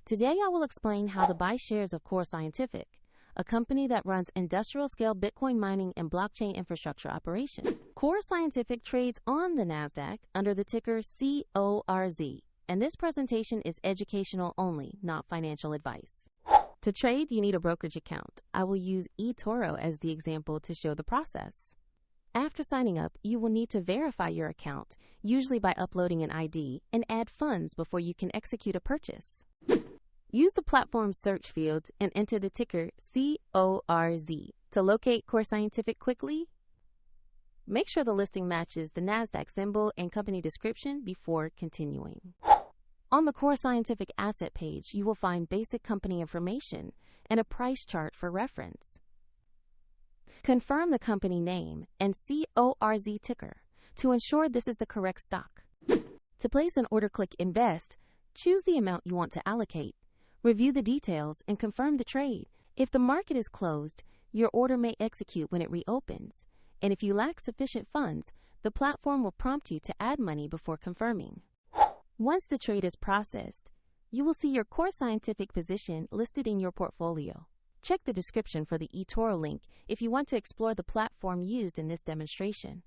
Today I will explain how to buy shares of CORZ, a company that runs industrial-scale Bitcoin mining and blockchain infrastructure operations. CORZ trades on the NASDAQ under the ticker CORZ, and this presentation is educational only, not financial advice. To trade, you need a brokerage account. I will use eToro as the example to show the process. After signing up, you will need to verify your account, usually by uploading an ID, and add funds before you can execute a purchase. Use the platform's search field and enter the ticker CORZ to locate CORZ quickly. Make sure the listing matches the NASDAQ symbol and company description before continuing. On the CORZ asset page, you will find basic company information and a price chart for reference. Confirm the company name and CORZ ticker to ensure this is the correct stock. To place an order, click Invest, choose the amount you want to allocate, review the details, and confirm the trade. If the market is closed, your order may execute when it reopens, and if you lack sufficient funds, the platform will prompt you to add money before confirming. Once the trade is processed, you will see your CORZ position listed in your portfolio. Check the description for the eToro link if you want to explore the platform used in this demonstration.